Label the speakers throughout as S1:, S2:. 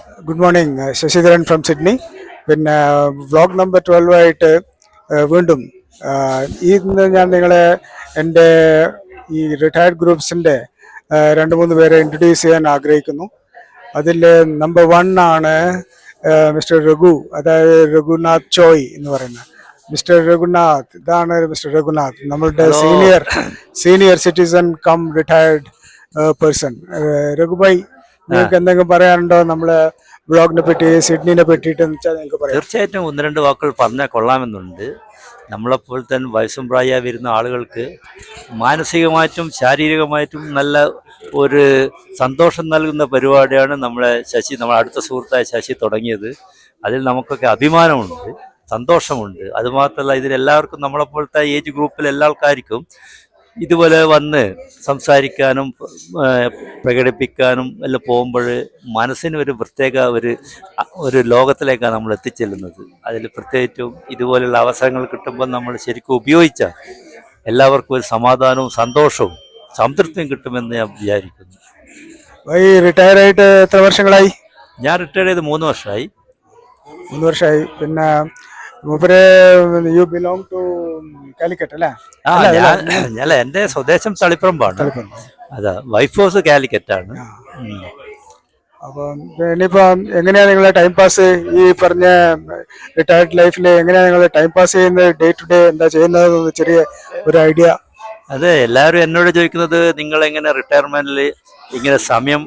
S1: Good morning, Shashidharan from Sydney. പിന്നെ vlog number 12 ആയിട്ട് വീണ്ടും ഇന്ന് ഞാൻ നിങ്ങളെ എൻ്റെ ഈ റിട്ടയർഡ് ഗ്രൂപ്പ്സിൻ്റെ രണ്ട് മൂന്ന് പേരെ ഇൻട്രൊഡ്യൂസ് ചെയ്യാൻ ആഗ്രഹിക്കുന്നു. അതിൽ നമ്പർ 1 ആണ് മിസ്റ്റർ രഘു, അതായത് രഘുനാഥ് ചോയ് എന്ന് പറയുന്നത്. മിസ്റ്റർ രഘുനാഥ്, ഇതാണ് മിസ്റ്റർ രഘുനാഥ്, നമ്മളുടെ senior citizen cum retired person. Raghubhai, നിങ്ങൾക്ക് എന്തെങ്കിലും പറയാനുണ്ടോ നമ്മളെ ബ്ലോഗിനെ പറ്റി, സിഡ്നിനെ പറ്റിയിട്ട് നിങ്ങൾക്ക് പറയാം?
S2: തീർച്ചയായിട്ടും ഒന്ന് രണ്ട് വാക്കുകൾ പറഞ്ഞാൽ കൊള്ളാമെന്നുണ്ട്. നമ്മളെപ്പോൾ തന്നെ വയസ്സും പ്രായമായി വരുന്ന ആളുകൾക്ക് മാനസികമായിട്ടും ശാരീരികമായിട്ടും നല്ല ഒരു സന്തോഷം നൽകുന്ന പരിപാടിയാണ് നമ്മളെ അടുത്ത സുഹൃത്തായ ശശി തുടങ്ങിയത്. അതിൽ നമുക്കൊക്കെ അഭിമാനമുണ്ട്, സന്തോഷമുണ്ട്. അതുമാത്രമല്ല, ഇതിലെല്ലാവർക്കും നമ്മളെപ്പോലത്തെ ഏജ് ഗ്രൂപ്പിൽ എല്ലാ ആൾക്കാർക്കും ഇതുപോലെ വന്ന് സംസാരിക്കാനും പ്രകടിപ്പിക്കാനും എല്ലാം പോകുമ്പോൾ മനസ്സിന് ഒരു പ്രത്യേക ഒരു ലോകത്തിലേക്കാണ് നമ്മൾ എത്തിച്ചെല്ലുന്നത്. അതിൽ പ്രത്യേകിച്ചും ഇതുപോലെയുള്ള അവസരങ്ങൾ കിട്ടുമ്പോൾ നമ്മൾ ശരിക്കും ഉപയോഗിച്ചാൽ എല്ലാവർക്കും ഒരു സമാധാനവും സന്തോഷവും സംതൃപ്തിയും കിട്ടുമെന്ന് ഞാൻ വിചാരിക്കുന്നു.
S1: റിട്ടയർ ആയിട്ട് എത്ര വർഷങ്ങളായി?
S2: ഞാൻ റിട്ടയർ ചെയ്ത് 3 വർഷമായി.
S1: 3 വർഷമായി. പിന്നെ യു ബിലോങ് ടു കാലിക്കറ്റ് അല്ലേ?
S2: അല്ല, എൻ്റെ സ്വദേശം തളിപ്പറമ്പാണ്. അതാ, വൈഫ് ഹൗസ് കാലിക്കറ്റാണ്.
S1: അപ്പം ഇനിയിപ്പോ എങ്ങനെയാ നിങ്ങളെ ടൈം പാസ്, ഈ പറഞ്ഞ റിട്ടയർഡ് ലൈഫിൽ എങ്ങനെയാ നിങ്ങൾ ടൈം പാസ് ചെയ്യുന്നത്? ഡേ ടു ഡേ എന്താ ചെയ്യുന്നത്? ചെറിയ ഒരു ഐഡിയ.
S2: അതെ, എല്ലാവരും എന്നോട് ചോദിക്കുന്നത് നിങ്ങൾ എങ്ങനെ റിട്ടയർമെന്റിൽ ഇങ്ങനെ സമയം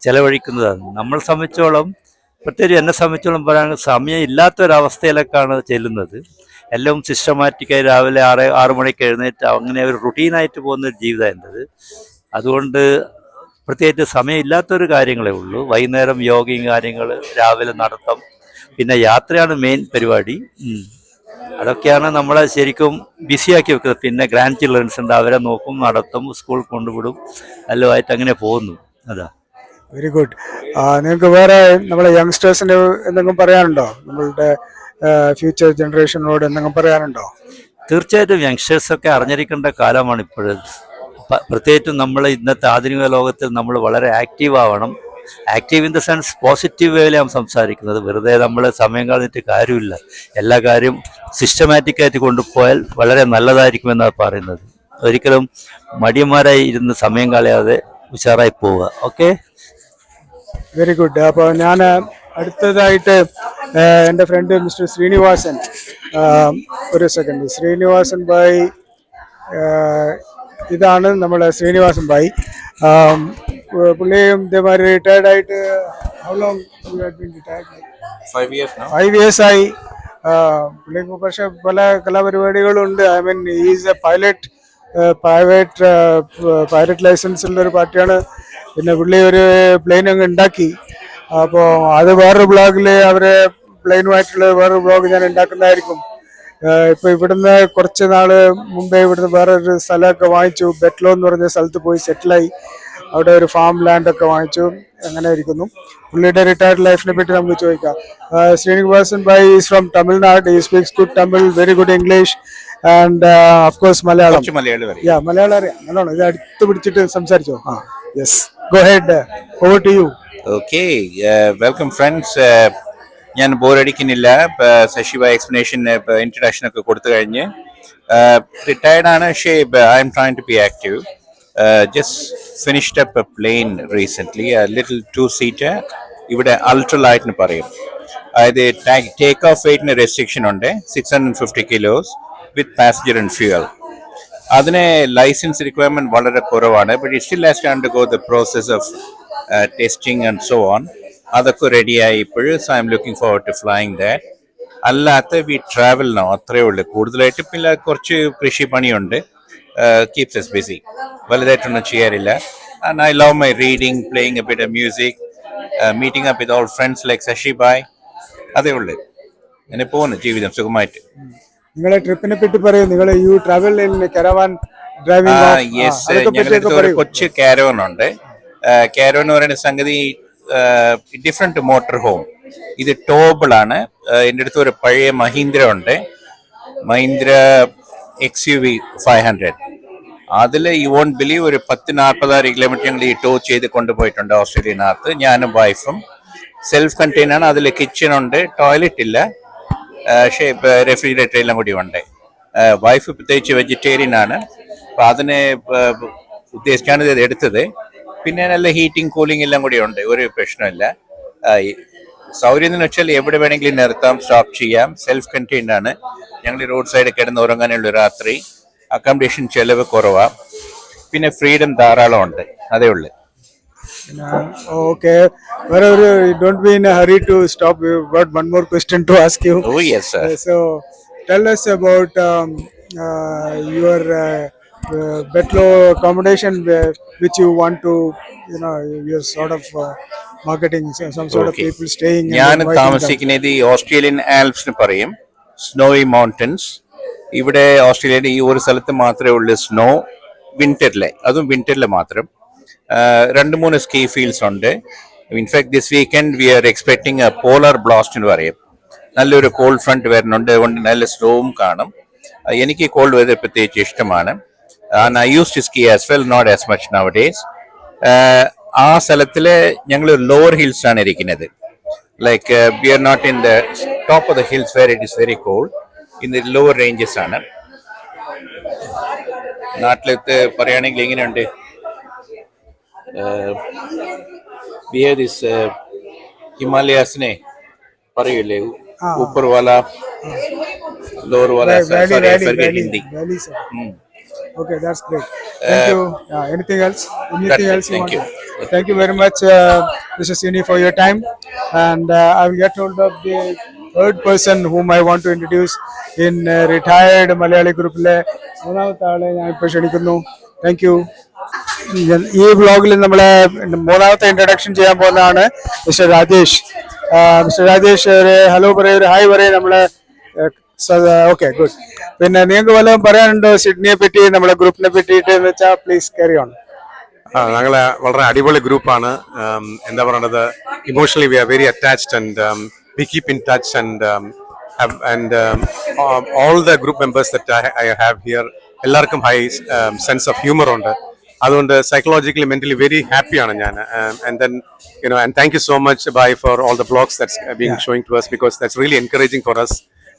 S2: ചെലവഴിക്കുന്നതാണ്. നമ്മൾ സംബന്ധിച്ചോളം, പ്രത്യേകിച്ച് എന്നെ സംബന്ധിച്ചോളം പറയാൻ സമയം ഇല്ലാത്തൊരവസ്ഥയിലേക്കാണ് ചെല്ലുന്നത്. എല്ലാം സിസ്റ്റമാറ്റിക്കായി രാവിലെ 6 മണിക്ക് എഴുന്നേറ്റ് അങ്ങനെ ഒരു റുട്ടീനായിട്ട് പോകുന്നൊരു ജീവിതം എൻ്റെത്. അതുകൊണ്ട് പ്രത്യേകിച്ച് സമയമില്ലാത്തൊരു കാര്യങ്ങളേ ഉള്ളൂ. വൈകുന്നേരം യോഗയും കാര്യങ്ങൾ, രാവിലെ നടത്തം, പിന്നെ യാത്രയാണ് മെയിൻ പരിപാടി. അതൊക്കെയാണ് നമ്മളെ ശരിക്കും ബിസിയാക്കി വെക്കുന്നത്. പിന്നെ ഗ്രാൻഡ് ചിൽഡ്രൻസ് ഉണ്ട്, അവരെ നോക്കും, നടത്തും, സ്കൂൾ കൊണ്ടുവിടും, എല്ലാമായിട്ട് അങ്ങനെ പോകുന്നു. അതാ.
S1: Very good. നിങ്ങൾക്ക് വേറെ നമ്മളെ യങ്സ്റ്റേഴ്സിന് എന്തെങ്കിലും പറയാനുണ്ടോ? നമ്മളുടെ ഫ്യൂച്ചർ ജനറേഷനോട് എന്തെങ്കിലും പറയാനുണ്ടോ?
S2: തീർച്ചയായിട്ടും യങ്സ്റ്റേഴ്സൊക്കെ അറിഞ്ഞിരിക്കേണ്ട കാലമാണ് ഇപ്പോഴ്. പ്രത്യേകിച്ചും നമ്മൾ ഇന്നത്തെ ആധുനിക ലോകത്തിൽ നമ്മൾ വളരെ ആക്റ്റീവ് ആവണം. Active in the sense positive വേയിലാണ് സംസാരിക്കുന്നത്. വെറുതെ നമ്മൾ സമയം കളഞ്ഞിട്ട് കാര്യമില്ല. എല്ലാ കാര്യം സിസ്റ്റമാറ്റിക്കായിട്ട് കൊണ്ടുപോയാൽ വളരെ നല്ലതായിരിക്കുമെന്നാണ് പറയുന്നത്. ഒരിക്കലും മടിയന്മാരായി ഇരുന്ന് സമയം കളയാതെ ഉഷാറായി പോവുക. Okay,
S1: very good. അപ്പോൾ ഞാൻ അടുത്തതായിട്ട് എൻ്റെ ഫ്രണ്ട് മിസ്റ്റർ ശ്രീനിവാസൻ, ഒരു സെക്കൻഡ്, ശ്രീനിവാസൻ ഭായ്, ഇതാണ് നമ്മളെ ശ്രീനിവാസൻ ഭായ്. പുള്ളിയും ഇതേമാതിരി റിട്ടയർഡ് ആയിട്ട് ഹൗ ലോങ്? 5 years ആയി. പുള്ളിക്ക് പക്ഷെ പല കലാപരിപാടികളുണ്ട്. I mean is a pilot licence ഉള്ള ഒരു പാർട്ടിയാണ്. പിന്നെ പുള്ളി ഒരു പ്ലെയിൻ അങ്ങ് ഉണ്ടാക്കി. അപ്പോൾ അത് വേറൊരു ബ്ലോഗിൽ അവരെ പ്ലെയിനുമായിട്ടുള്ള വേറൊരു ബ്ലോഗ് ഞാൻ ഉണ്ടാക്കുന്നതായിരിക്കും. ഇപ്പോൾ ഇവിടുന്ന് കുറച്ച് നാൾ മുമ്പേ ഇവിടുന്ന് വേറൊരു സ്ഥലമൊക്കെ വാങ്ങിച്ചു. ബെറ്റ്ലോ എന്ന് പറഞ്ഞ സ്ഥലത്ത് പോയി സെറ്റിലായി. അവിടെ ഒരു ഫാം ലാൻഡൊക്കെ വാങ്ങിച്ചു. അങ്ങനെ ഇരിക്കുന്നു. പുള്ളിയുടെ റിട്ടയർഡ് ലൈഫിനെ പറ്റി നമുക്ക് ചോദിക്കാം. Srinivasan bhai is from Tamil Nadu. He speaks good Tamil, very good English and of course Malayalam. Malayalam അറിയാം നല്ലോണം. ഇത് അടുത്ത് പിടിച്ചിട്ട് സംസാരിച്ചോ. Yes, go ahead, over to you.
S3: Okay, welcome friends. ഞാൻ ബോറടിക്കുന്നില്ല. ശശിഭായ് എക്സ്പ്ലനേഷൻ ഇൻട്രഡക്ഷൻ ഒക്കെ കൊടുത്തു കഴിഞ്ഞ് റിട്ടയർഡ് ആണ്. പക്ഷേ I am trying to be active. Just finished up a plane recently, little 2-seater. ഇവിടെ അൾട്രലൈറ്റ് എന്ന് പറയും. അതായത് ടേക്ക് ഓഫ് വെയിറ്റിന് റെസ്ട്രിക്ഷൻ ഉണ്ട്. 650 kilos with passenger and fuel. അതിന് ലൈസൻസ് റിക്വയർമെന്റ് വളരെ കുറവാണ്. But it still has to undergo the process of testing and so on. അതൊക്കെ റെഡിയായി ഇപ്പോഴും. So I am looking forward to flying that. അല്ലാത്ത we travel no, അത്രയേ ഉള്ളൂ. കൂടുതലായിട്ട് പിന്നെ കുറച്ച് കൃഷി പണിയുണ്ട്. Keeps us busy. വലുതായിട്ടൊന്നും ചെയ്യാറില്ല. And I love my reading, playing a bit of music, meeting up with all friends like Sasi bhai. അതേ ഉള്ളൂ. അങ്ങനെ പോകുന്നു ജീവിതം സുഖമായിട്ട്.
S1: നിങ്ങളെ ട്രിപ്പിനെ പറ്റി പറയൂ. നിങ്ങൾ U travel in caravan driving?
S3: Yes, ഞങ്ങളുടെ അടുത്ത് ഒരു കൊച്ചു കാരവൻ ഉണ്ട്. കാരവൻ എന്ന് പറയുന്ന സംഗതി ഡിഫറെന്റ് മോട്ടോർ ഹോം. ഇത് ടോബിൾ ആണ്. എൻ്റെ അടുത്ത് ഒരു പഴയ മഹീന്ദ്ര ഉണ്ട്, മഹീന്ദ്ര XUV 500. അതിൽ യു വോണ്ട് ബിലീവ് ഒരു 10-46 കിലോമീറ്റർ ഞങ്ങൾ ഈ ടോ ചെയ്ത് കൊണ്ടുപോയിട്ടുണ്ട് ഓസ്ട്രേലിയനകത്ത്, ഞാനും വൈഫും. സെൽഫ് കണ്ടെയ്ൻ ആണ്. അതിൽ കിച്ചൺ ഉണ്ട്, ടോയ്ലറ്റ് ഇല്ല, പക്ഷേ റെഫ്രിജറേറ്റർ എല്ലാം കൂടി ഉണ്ട്. വൈഫ് പ്രത്യേകിച്ച് വെജിറ്റേറിയൻ ആണ്, അപ്പം അതിനെ ഉദ്ദേശിച്ചാണ് ഇത് എടുത്തത്. പിന്നെ നല്ല ഹീറ്റിംഗ് കൂളിംഗ് എല്ലാം കൂടി ഉണ്ട്, ഒരു പ്രശ്നമില്ല. സൗകര്യം എന്ന് വെച്ചാൽ എവിടെ വേണമെങ്കിലും നിർത്താം, സ്റ്റോപ്പ് ചെയ്യാം. സെൽഫ് കണ്ടെയ്ൻഡ് ആണ്. ഞങ്ങൾ റോഡ് സൈഡിൽ കിടന്ന് ഉറങ്ങാനുള്ള രാത്രി. അക്കോമഡേഷൻ ചെലവ് കുറവാണ്. പിന്നെ ഫ്രീഡം ധാരാളം ഉണ്ട്, അതേ ഉള്ളൂ.
S1: Okay, wherever you don't be in a hurry to stop. We've got one more question to ask you.
S3: Oh yes sir.
S1: So, tell us about your Betlo accommodation which you want to, you're sort of marketing some sort of
S3: Okay.
S1: people staying. and
S3: ഞാൻ
S1: inviting them.
S3: താമസിക്കുന്നത് ഈ Australian Alps പറയും, snowy mountains. ഇവിടെ ഓസ്ട്രേലിയയുടെ ഈ ഒരു സ്ഥലത്ത് മാത്രമേ ഉള്ളൂ സ്നോ, വിന്ററിലെ, അതും വിന്ററിൽ മാത്രം. 2-3 സ്കീ ഫീൽഡ്സ് ഉണ്ട്. In fact this weekend we are expecting a polar blast എന്ന് പറയും. നല്ലൊരു കോൾഡ് ഫ്രണ്ട് വരുന്നുണ്ട്, അതുകൊണ്ട് നല്ല സ്നോവും കാണും. എനിക്ക് കോൾഡ് വെതർ പ്രത്യേകിച്ച് ഇഷ്ടമാണ്. I use to ski as well, not as much now days. ആ സ്ഥലത്തില് ഞങ്ങൾ ലോവർ ഹിൽസ് ആണ് ഇരിക്കുന്നത്. Like we are not in the top of the hills where it is very cold, in the lower ranges ആണ്. നാട്ടിലത്ത് പറയുകയാണെങ്കിൽ എങ്ങനെയുണ്ട്, we have this ഹിമാലയാസിനെ പറയൂലേ, ऊपर वाला लोअर वाला, sorry I forget Hindi.
S1: Valley, sir. Okay, that's great. Thank you. Anything else? Anything else you
S3: Thank
S1: want?
S3: you.
S1: Thank you very much, Mr. Sini, for your time. And I will get hold of the third person whom I want to introduce in retired Malayali group. മൂന്നാമത്തെ ആളെ ഞാൻ ഇപ്പോൾ ക്ഷണിക്കുന്നു. Thank you. ഈ വ്ളോഗിൽ നമ്മളെ മൂന്നാമത്തെ introduction ചെയ്യാൻ പോകുന്നതാണ് മിസ്റ്റർ രാജേഷ്. മിസ്റ്റർ രാജേഷ് ഒരു ഹലോ പറയും, ഒരു ഹായ് പറയും നമ്മളെ. Okay, good. പിന്നെ നിങ്ങൾക്ക് വല്ലതും പറയാനുണ്ടോ സിഡ്നിയെ പറ്റി, നമ്മളെ ഗ്രൂപ്പിനെ പറ്റിയിട്ട് എന്ന് വെച്ചാൽ പ്ലീസ് ക്യാരി ഓൺ.
S4: ഞങ്ങളെ വളരെ അടിപൊളി ഗ്രൂപ്പാണ്. എന്താ പറയണത്, emotionally we are very attached and we keep in touch and all the group members that I have here എല്ലാവർക്കും ഹൈ സെൻസ് ഓഫ് ഹ്യൂമർ ഉണ്ട്. അതുകൊണ്ട് സൈക്കോളജിക്കലി മെന്റലി വെരി ഹാപ്പിയാണ് ഞാൻ. And then and thank you so much Bhai for all the blogs that's being showing to us, because that's really encouraging for us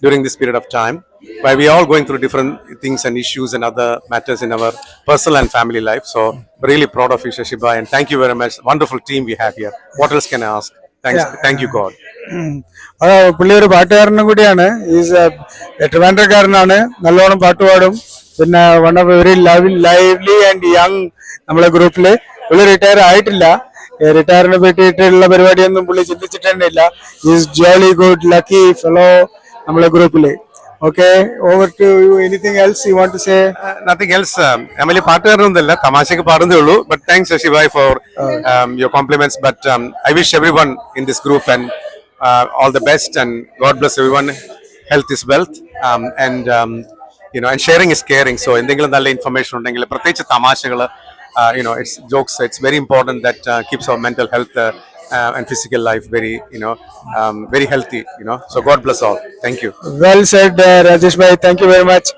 S4: during this period of time where we are all going through different things and issues and other matters in our personal and family life. So really proud of you Shashi Bhai, and thank you very much. Wonderful team we have here. What else can I ask? Thanks. Thank you God.
S1: പുള്ളി ഒരു പാട്ടുകാരനും കൂടിയാണ്. Is ട്രിവാൻഡ്രക്കാരനാണ്, നല്ലോണം പാട്ട് പാടും. പിന്നെ one of very lively and young നമ്മളെ ഗ്രൂപ്പില്. പുള്ളി റിട്ടയർ ആയിട്ടില്ല. റിട്ടയറിനെ പറ്റിയിട്ടുള്ള പരിപാടിയൊന്നും പുള്ളി ചിന്തിച്ചിട്ട് ഇല്ല. Is jolly good lucky fellow നമ്മളെ ഗ്രൂപ്പില്. Okay, over to you. Anything else you want to say?
S4: Nothing else. I'm only പാട്ടുകാരനൊന്നുമല്ല, തമാശക്ക് പാടുന്നേ ഉള്ളൂ. But thanks Shashi Bhai for your compliments. But I wish everyone in this group and all the best, and God bless everyone. Health is wealth, and and sharing is caring. So എന്തെങ്കിലും നല്ല information ഉണ്ടെങ്കിൽ, പ്രത്യേകിച്ച് തമാശകൾ, it's jokes, it's very important that keeps our mental health and physical life very very healthy. So God bless all. Thank you.
S1: Well said, Rajesh bhai. Thank you very much.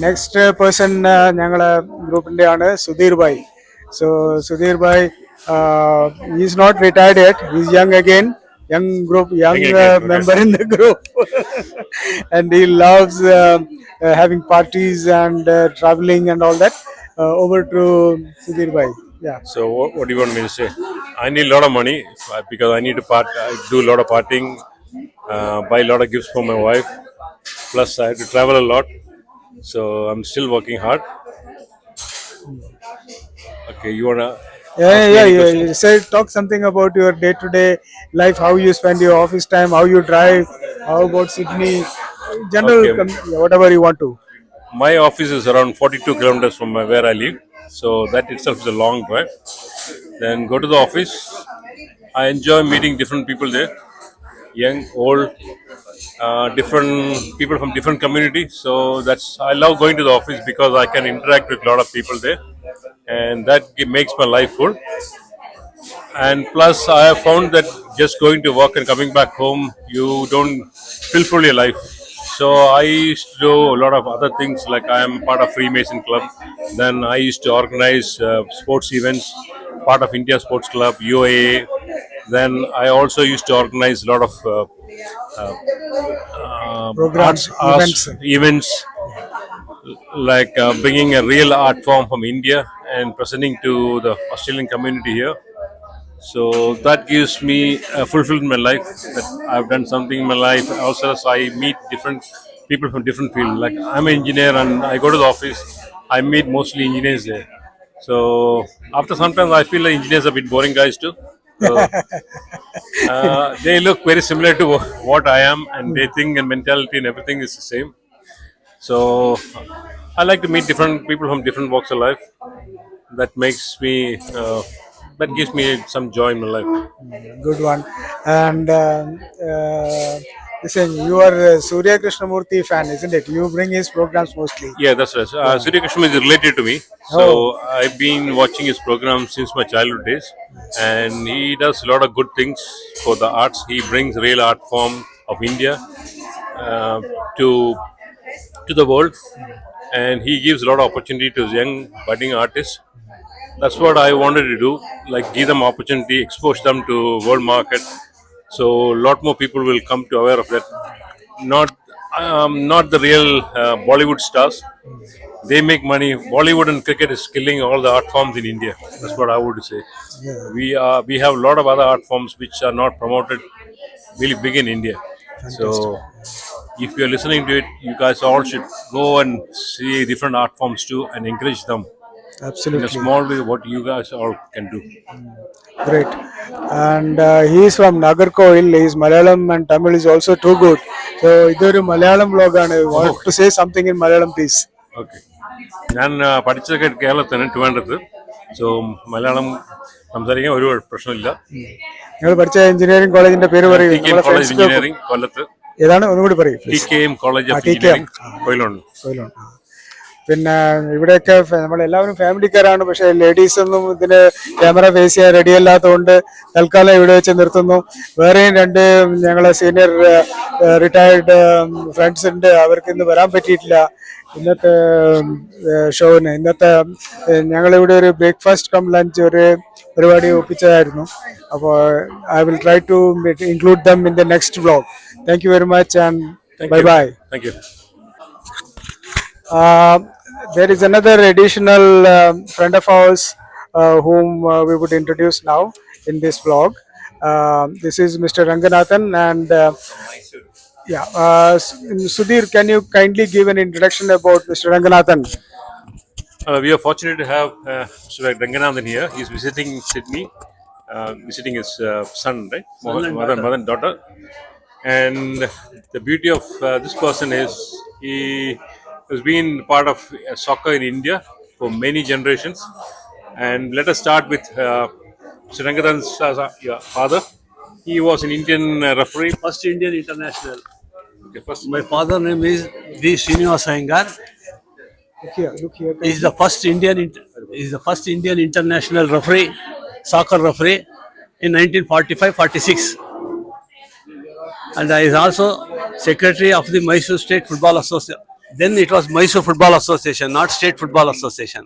S1: Next person ഞങ്ങളെ ഗ്രൂപ്പിന്റെ ആണ് Sudheer bhai. So Sudhir bhai, he is not retired yet. He is young again. Young member in the group. And he loves having parties and traveling and all that. Over to Sudhir bhai. Yeah.
S5: So what do you want me to say? I need a lot of money because I need to do a lot of partying, buy a lot of gifts for my wife. Plus I have to travel a lot. So I'm still working hard. Okay, you wanna?
S1: Yeah. You said talk something about your day-to-day life, how you spend your office time, how you drive, how about Sydney, general,
S5: Okay.
S1: whatever you want to.
S5: My office is around 42 kilometers from where I live, so that itself is a long drive. Then go to the office. I enjoy meeting different people there, young, old, different people from different communities. So I love going to the office because I can interact with a lot of people there, and that makes my life full. And plus, I have found that just going to work and coming back home, you don't fulfill your life. So I used to do a lot of other things, like I am part of Freemason Club. Then I used to organize sports events, part of India Sports Club, UAA. Then I also used to organize a lot of
S1: Programs,
S5: events like bringing a real art form from India and presenting to the Australian community here. So that gives me fulfilled in my life that I've done something in my life. Also, as I meet different people from different fields. Like I'm an engineer and I go to the office, I meet mostly engineers there. So after sometimes I feel like engineers are a bit boring guys too. So, they look very similar to what I am, and they think and mentality and everything is the same. So I like to meet different people from different walks of life. That makes me, that gives me some joy in my life.
S1: good one. And listen, you are a Surya Krishnamurthy fan, isn't it? You bring his programs mostly.
S5: Yeah, that's right. Surya Krishna is related to me.
S1: Oh.
S5: So I've been watching his program since my childhood days. And he does a lot of good things for the arts. He brings real art form of India uh, to the world. And he gives a lot of opportunity to young budding artists. That's what I wanted to do, like give them opportunity, expose them to world market. So a lot more people will come to aware of that. Not the real Bollywood stars. They make money. Bollywood and cricket is killing all the art forms in India. That's what I would say. We have a lot of other art forms which are not promoted really big in India. So if you're listening to it, you guys all should go and see different art forms too and encourage them in a
S1: Absolutely.
S5: small way what you guys all can do.
S1: Great. And he is from Nagarkoil. His Malayalam and Tamil is also too good. So, idoru Malayalam vlog aanu. Want to say something in Malayalam, please?
S5: Okay ഞാൻ പഠിച്ചതൊക്കെ കേരളത്തിന് ട്രിവാൻഡ്രത്ത്. So Malayalam സംസാരിക്കാൻ ഒരു പ്രശ്നമില്ല.
S1: നിങ്ങൾ പഠിച്ച engineering കോളേജിന്റെ പേര് പറയൂ.
S5: T K M college engineering കൊല്ലത്ത്.
S1: ഏതാണ് ഒന്നുകൂടി പറയൂ.
S5: T K M college of
S1: TKM.
S5: Engineering കൊയിലുണ്ട്.
S1: പിന്നെ ഇവിടെയൊക്കെ നമ്മളെല്ലാവരും ഫാമിലിക്കാരാണ്. പക്ഷേ ലേഡീസ് ഒന്നും ഇതിന് ക്യാമറ ഫേസ് ചെയ്യാൻ റെഡി അല്ലാത്തതുകൊണ്ട് തൽക്കാലം ഇവിടെ വെച്ച് നിർത്തുന്നു. വേറെയും രണ്ട് ഞങ്ങളെ സീനിയർ റിട്ടയർഡ് ഫ്രണ്ട്സ് ഉണ്ട്. അവർക്ക് ഇന്ന് വരാൻ പറ്റിയിട്ടില്ല ഇന്നത്തെ ഷോവിന്. ഇന്നത്തെ ഞങ്ങളിവിടെ ഒരു ബ്രേക്ക്ഫാസ്റ്റ് കം ലഞ്ച് ഒരു പരിപാടി ഒപ്പിച്ചതായിരുന്നു. അപ്പോൾ I will try to include them in the next vlog. Thank you very much and bye bye.
S5: Thank you.
S1: There is another additional friend of ours whom we would introduce now in this vlog. This is Mr. Ranganathan and Sudhir, can you kindly give an introduction about Mr. Ranganathan?
S5: We are fortunate to have Mr. Ranganathan here. He's visiting Sydney, visiting his son, right? Mother and daughter. And the beauty of this person is he has been part of soccer in India for many generations. And let us start with Mr. Ranganathan's father. He was an Indian referee.
S6: First Indian international.
S5: Okay, first,
S6: My father name is V. Srinivas Iyengar.
S1: Look here.
S6: He is the first Indian international referee, soccer referee in 1945-46. And I is also secretary of the Mysore State Football Association. Then it was Mysore Football Association, not State Football Association.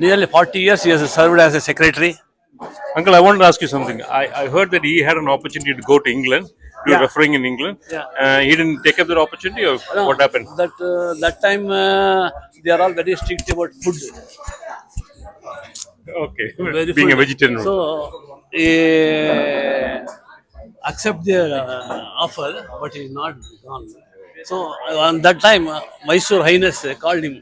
S6: Nearly 40 years he has served as a secretary.
S5: Uncle, I wanted to ask you something. I heard that he had an opportunity to go to England, do refereeing in England.
S6: Yeah.
S5: He didn't take up that opportunity, or what happened?
S6: That time they are all very strict about food.
S5: Okay,
S6: Very
S5: being a
S6: food.
S5: vegetarian.
S6: So he accept their offer, but he is not gone. So on that time, Mysore Highness called him.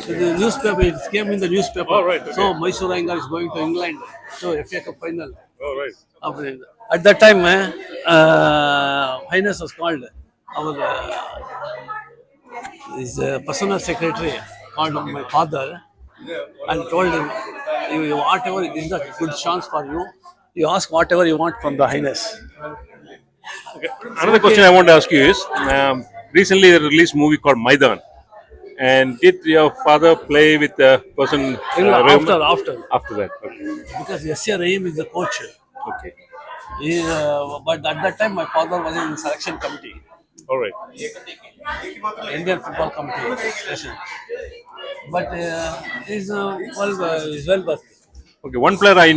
S6: So the newspaper, it came in the newspaper.
S5: Oh, right, okay.
S6: So Mysore Iyengar is going to England. So FA Cup final.
S5: Oh, right.
S6: At that time, Highness was called. Our his personal secretary called my father and told him, whatever this is a good chance for you. You ask whatever you want from the Highness.
S5: Okay. Another question I want to ask you is, recently they released a movie called Maidan. And did your father play with the person Rahim? After that? Okay.
S6: Because S.A. Rahim is the coach.
S5: Okay.
S6: But at that time, my father was in selection committee,
S5: All right.
S6: Indian football committee. But he's well versed.
S5: Okay, one player I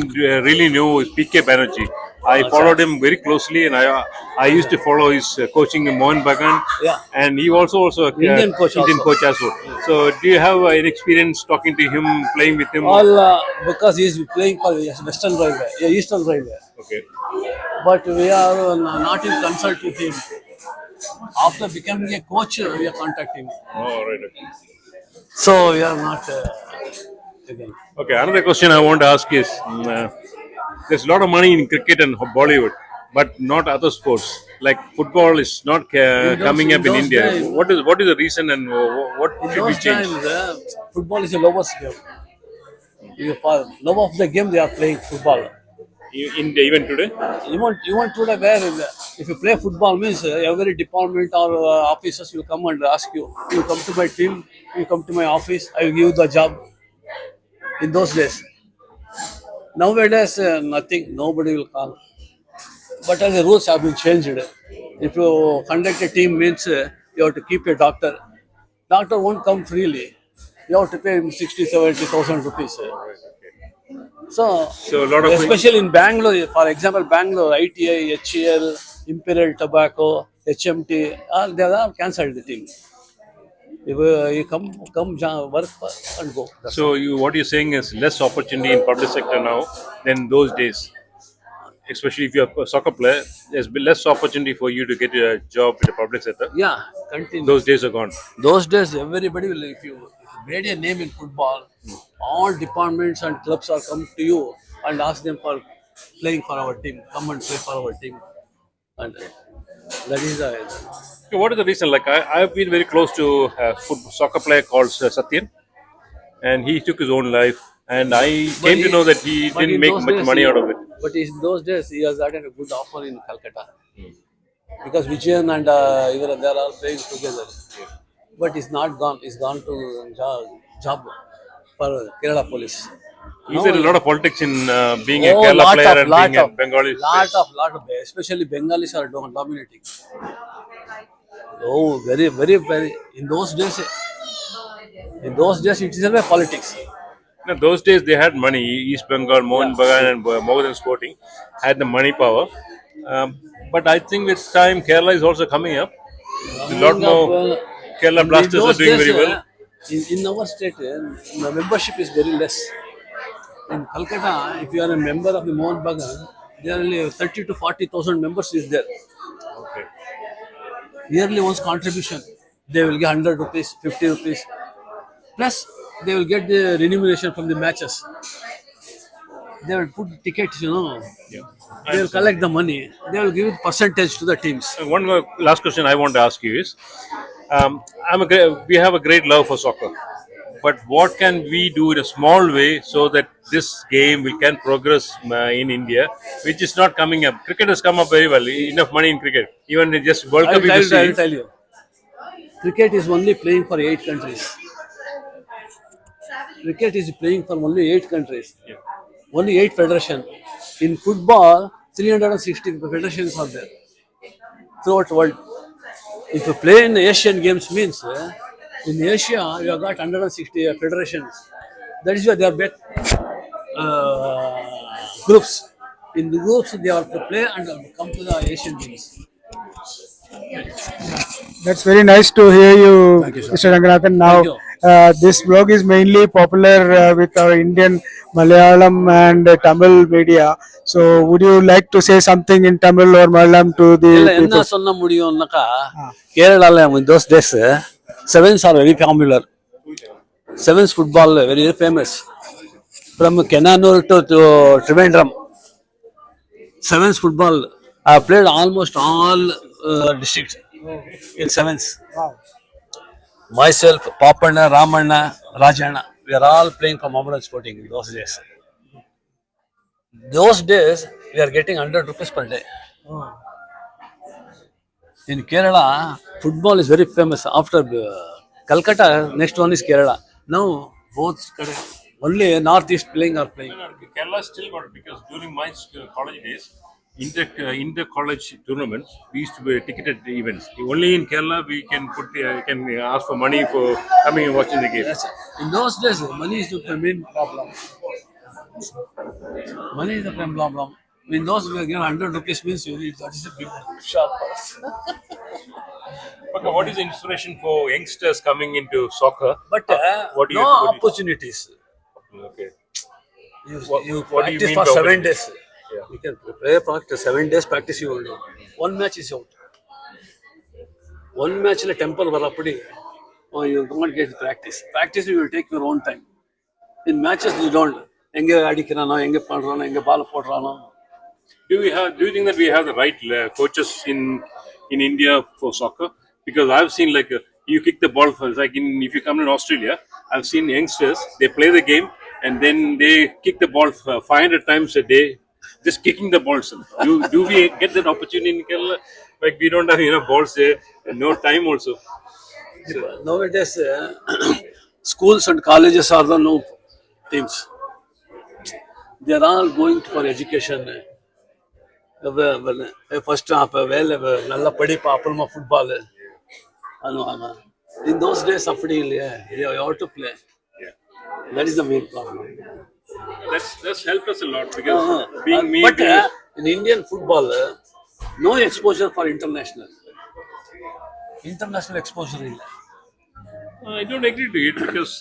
S5: really knew is PK Banerjee. I followed him very closely, and I used to follow his coaching in Mohan Bagan.
S6: Yeah.
S5: And he also a
S6: Indian coach
S5: Indian
S6: also.
S5: coach as well. So, do you have any experience talking to him, playing with him?
S6: All because he is playing for Western Railway, Eastern Railway.
S5: Okay.
S6: But we are not in consult with him. After becoming a coach, we are contacting him.
S5: Oh, right. Okay.
S6: So we are not. Again.
S5: Okay, another question I want to ask is there's a lot of money in cricket and Bollywood, but not other sports. Like football is not coming up in
S6: those
S5: India.
S6: days-
S5: What is the reason and what
S6: In
S5: should be
S6: those
S5: changed?
S6: times, football is the lowest game. For love of the game, they are playing football.
S5: Even today?
S6: Even today, where if you play football, means every department or officers will come and ask you. You come to my team. You come to my office. I will give you the job. In those days, nowadays nothing. Nobody will call. But the rules have been changed. If you conduct a team, means you have to keep a doctor. Doctor won't come freely. You have to pay him 60,000-70,000 rupees. So
S5: So a lot of
S6: especially in Bangalore, for example, Bangalore, ITI, HCL, Imperial Tobacco, HMT, all they are cancelled the team. You come work and go. That's
S5: So what you're saying is less opportunity in public sector now than those days. Especially if you're a soccer player, there's been less opportunity for you to get a job in the public sector.
S6: Yeah, continue.
S5: Those days are gone.
S6: Those days, everybody will, if you made a name in football, all departments and clubs are come to you and ask them for playing for our team. Come and play for our team. And that is
S5: Okay, what is the reason? Like I've been very close to a soccer player called Satyan, and he took his own life. And I came to know that he
S6: but
S5: didn't
S6: in
S5: make
S6: those
S5: much
S6: days,
S5: money out of it.
S6: But in those days, he has gotten a good offer in Calcutta. Because Vijayan and even they are all playing together. But he's not gone. He's gone to job for Kerala police.
S5: Is there a lot of politics in being a
S6: Oh,
S5: Kerala
S6: lot
S5: player
S6: of,
S5: and
S6: lot
S5: being a
S6: of,
S5: Bengali?
S6: lot of, especially Bengalis are dominating. Oh, very, very, very. In those days, it is a politics.
S5: No, those days they had money. East Bengal, Mohan Bagan, and Modern Sporting had the money power. But I think with time, Kerala is also coming up. A lot more. Kerala Blasters are doing very well.
S6: In our state, the membership is very less. In Calcutta, if you are a member of the Mohan Bagan, there are only 30 to 40,000 members is there.
S5: Okay.
S6: Yearly once contribution, they will get 100 rupees, 50 rupees. Plus, they will get the remuneration from the matches. They will put tickets,
S5: Yeah.
S6: They will collect the money. They will give percentage to the teams.
S5: And one more last question I want to ask you is, we have a great love for soccer, but what can we do in a small way so that this game can progress in India, which is not coming up? Cricket has come up very well. Enough money in cricket. Even just World Cup,
S6: I
S5: you
S6: will
S5: see.
S6: tell you. Cricket is only playing for 8 countries. Cricket is playing for only 8 countries.
S5: Yeah.
S6: Only 8 federations. In football, 360 federations are there throughout the world. If you play in the Asian Games, means in Asia you have got 160 federations. That is why they are big groups. In the groups, they are to play and come to the Asian Games.
S1: That's very nice to hear you,
S6: Thank you, sir.
S1: Mr. Ranganathan. Now,
S6: Thank you.
S1: this blog is mainly popular with our Indian, Malayalam, and Tamil media. So, would you like to say something in Tamil or Malayalam to the
S6: என்ன
S1: people?
S6: சொன்ன முடியும்னாக்கா கேரளால in those days sevens are very popular. Sevens football very famous. From Kenanur to Trivandrum. Sevens football. I have played almost all districts in sevens.
S1: Wow.
S6: Myself, Papanna, Ramanna, Rajana, we are all playing for Mohammedan Sporting in those days. Those days, we are getting 100 rupees per day. In Kerala, football is very famous. After Calcutta, next one is Kerala. Now, both only Northeast playing are playing.
S5: Kerala still got it because during my college days, inter college tournaments, we used to be ticketed events. Only in Kerala we can ask for money for coming and watching the game.
S6: In those days, money is the main problem. Money is the problem. In those we get 100 rupees means you need 30 people. Sharp.
S5: Okay, what is the inspiration for youngsters coming into soccer?
S6: But
S5: What do you-
S6: no
S5: what do you-
S6: opportunities.
S5: Okay.
S6: You,
S5: What-
S6: you
S5: what do you
S6: practice
S5: mean
S6: for
S5: by
S6: 7
S5: opportunities?
S6: days. You can play practice 7 days practice you will do. One match is out. One match in a temple varapudi. Oh, you don't get practice. Practice you will take your own time. In matches you don't. எங்க அடிக்கிறானோ எங்க பண்றானோ எங்க பால் போடுறானோ.
S5: Do you think that we have the right coaches in India for soccer? Because I've seen like you kick the ball for like if you come in Australia, I've seen youngsters they play the game and then they kick the ball 500 times a day, just kicking the balls. Do we get that opportunity in Kerala? Like we don't have enough balls there, and no time also.
S6: Nowadays, schools and colleges are the no teams. They are all going for education. First half, நல்லா படிப்பு அப்புறமா football பண்ணுவாங்க. In those days, அப்படி இல்லையே. You have to play. That is the main problem.
S5: That's helped us a lot because being me.
S6: But in Indian football, no exposure for international. International exposure ಇಲ್ಲ.
S5: I don't agree to it because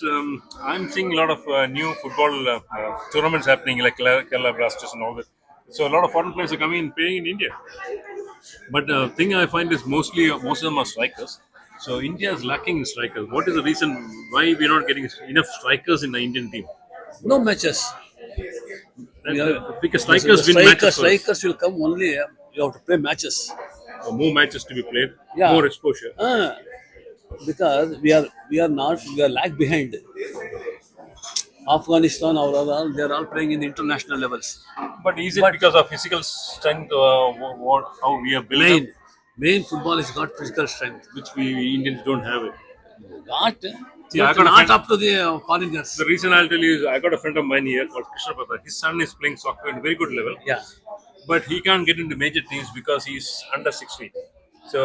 S5: I'm seeing a lot of new football tournaments happening like Kerala Blasters and all that. So a lot of foreign players are coming and playing in India. But the thing I find is most of them are strikers. So India is lacking in strikers. What is the reason why we're not getting enough strikers in the Indian team?
S6: No matches.
S5: Because strikers win matches. For us.
S6: Strikers will come only. You have to play matches.
S5: More matches to be played.
S6: Yeah.
S5: More exposure.
S6: Because we are lag behind. Afghanistan, they're all playing in the international levels.
S5: But is it because of physical strength how we are built up,
S6: Main football has got physical strength.
S5: which we Indians don't have it?
S6: Not,
S5: See, I
S6: but
S5: got a
S6: not
S5: friend-
S6: up to the foreigners.
S5: The reason I'll tell you is I got a friend of mine here called Krishna Pratap. His son is playing soccer at a very good level.
S6: Yeah.
S5: But he can't get into major teams because he's under 6 feet. So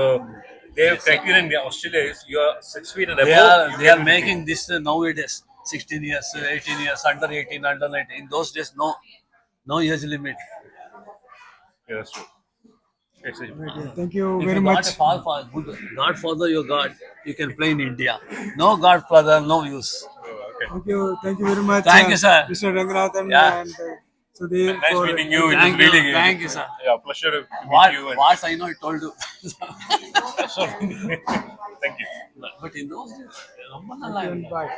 S5: their criteria in Australia is you are 6 feet and above. you
S6: They
S5: get
S6: are
S5: into
S6: making this nowadays. 16 years, 18 years, under 18, under 19. In those days, no age limit.
S5: team. Yeah, that's true. Yes, yes.
S1: Thank you
S6: If
S1: very
S6: you
S1: much.
S6: got a good Godfather, your God, you can play in India. No Godfather, no use.
S5: Okay.
S1: Thank you very much.
S6: Thank you, sir.
S1: Mr. Ranganathan
S6: Yeah.
S1: and Sudhir.
S5: Nice
S1: for-
S5: meeting you. It was
S6: Thank
S5: really
S6: you, thank you, sir.
S5: Yeah, pleasure to meet you.
S6: What I know, I told you.
S5: Sorry. Thank you.
S6: But in those days, ரொம்ப நல்லா இருந்துச்சு.
S1: Bye.